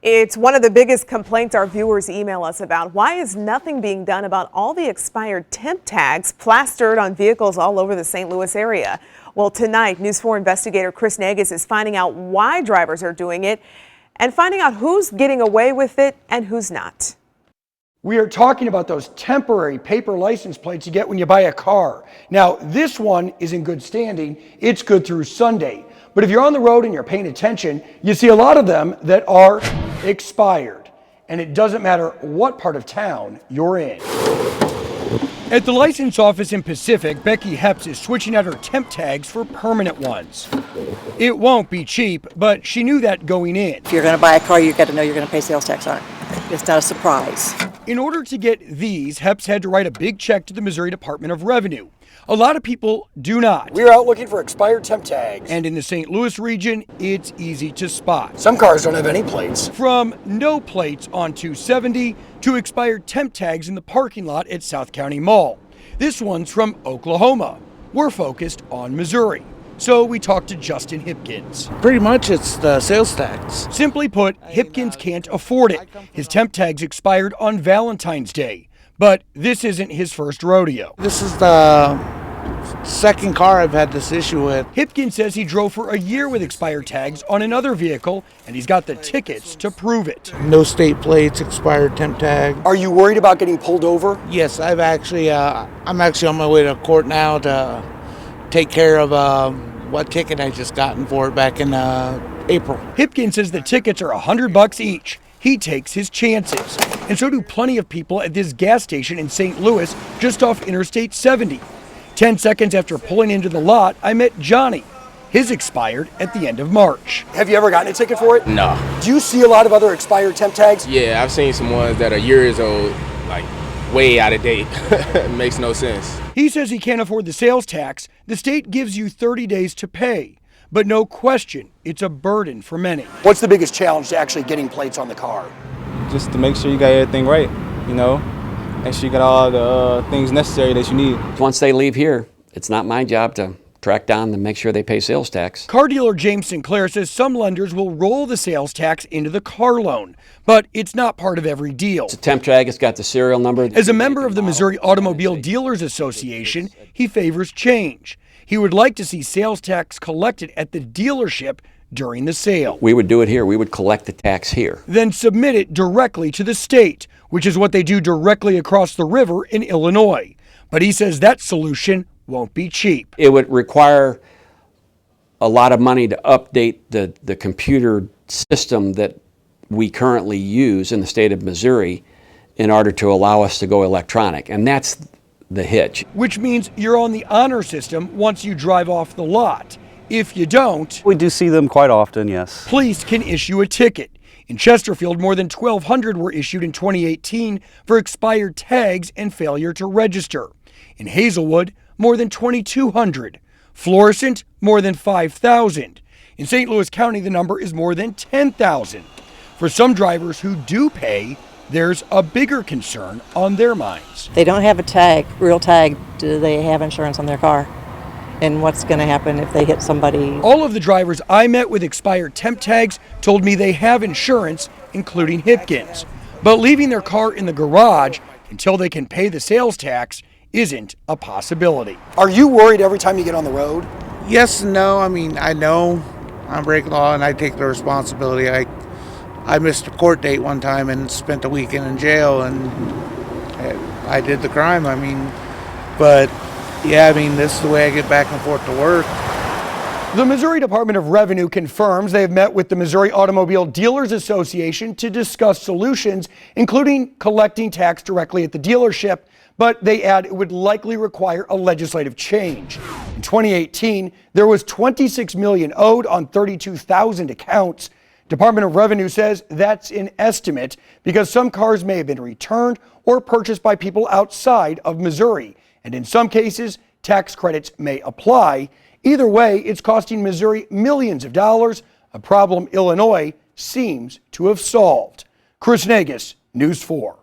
It's one of the biggest complaints our viewers email us about. Why is nothing being done about all the expired temp tags plastered on vehicles all over the St. Louis area? Well, tonight, News 4 investigator Chris Negus is finding out why drivers are doing it and finding out who's getting away with it and who's not. We are talking about those temporary paper license plates you get when you buy a car. Now, this one is in good standing. It's good through Sunday. But if you're on the road and you're paying attention, you see a lot of them that are expired. And it doesn't matter what part of town you're in. At the license office in Pacific, Becky Heps is switching out her temp tags for permanent ones. It won't be cheap, but she knew that going in. If you're going to buy a car, you've got to know you're going to pay sales tax on it. It's not a surprise. In order to get these, Heps had to write a big check to the Missouri Department of Revenue. A lot of people do not. We're out looking for expired temp tags. And in the St. Louis region, it's easy to spot. Some cars don't have any plates. From no plates on 270 to expired temp tags in the parking lot at South County Mall. This one's from Oklahoma. We're focused on Missouri. So we talked to Justin Hipkins. Pretty much it's the sales tax. Simply put, Hipkins can't afford it. His temp tags expired on Valentine's Day. But this isn't his first rodeo. This is the second car I've had this issue with. Hipkins says he drove for a year with expired tags on another vehicle, and he's got the tickets to prove it. No state plates, expired temp tag. Are you worried about getting pulled over? Yes, I'm actually on my way to court now to take care of what ticket I just gotten for it back in April. Hipkins says the tickets are $100 each. He takes his chances. And so do plenty of people at this gas station in St. Louis, just off Interstate 70. 10 seconds after pulling into the lot, I met Johnny. His expired at the end of March. Have you ever gotten a ticket for it? No. Do you see a lot of other expired temp tags? Yeah, I've seen some ones that are years old, like way out of date. It makes no sense. He says he can't afford the sales tax. The state gives you 30 days to pay. But no question, it's a burden for many. What's the biggest challenge to actually getting plates on the car? Just to make sure you got everything right, you know, make sure you got all the things necessary that you need. Once they leave here, it's not my job to track down and make sure they pay sales tax. Car dealer James Sinclair says some lenders will roll the sales tax into the car loan, but it's not part of every deal. It's a temp tag, it's got the serial number. As a member of the Missouri Automobile Dealers Association, he favors change. He would like to see sales tax collected at the dealership during the sale. We would do it here. We would collect the tax here. Then submit it directly to the state, which is what they do directly across the river in Illinois. But he says that solution won't be cheap. It would require a lot of money to update the computer system that we currently use in the state of Missouri in order to allow us to go electronic. And that's the hitch. Which means you're on the honor system once you drive off the lot. If you don't, we do see them quite often, yes. Police can issue a ticket. In Chesterfield, more than 1,200 were issued in 2018 for expired tags and failure to register. In Hazelwood, more than 2,200. Florissant, more than 5,000. In St. Louis County, the number is more than 10,000. For some drivers who do pay, there's a bigger concern on their minds. They don't have a tag, real tag. Do they have insurance on their car? And what's going to happen if they hit somebody? All of the drivers I met with expired temp tags told me they have insurance, including Hipkins. But leaving their car in the garage until they can pay the sales tax isn't a possibility. Are you worried every time you get on the road? Yes and no. I mean, I know I'm breaking law and I take the responsibility. I missed a court date one time and spent a weekend in jail, and I did the crime. I mean, but yeah, I mean, this is the way I get back and forth to work. The Missouri Department of Revenue confirms they have met with the Missouri Automobile Dealers Association to discuss solutions, including collecting tax directly at the dealership, but they add it would likely require a legislative change. In 2018, there was $26 million owed on 32,000 accounts. Department of Revenue says that's an estimate because some cars may have been returned or purchased by people outside of Missouri. And in some cases, tax credits may apply. Either way, it's costing Missouri millions of dollars, a problem Illinois seems to have solved. Chris Negus, News 4.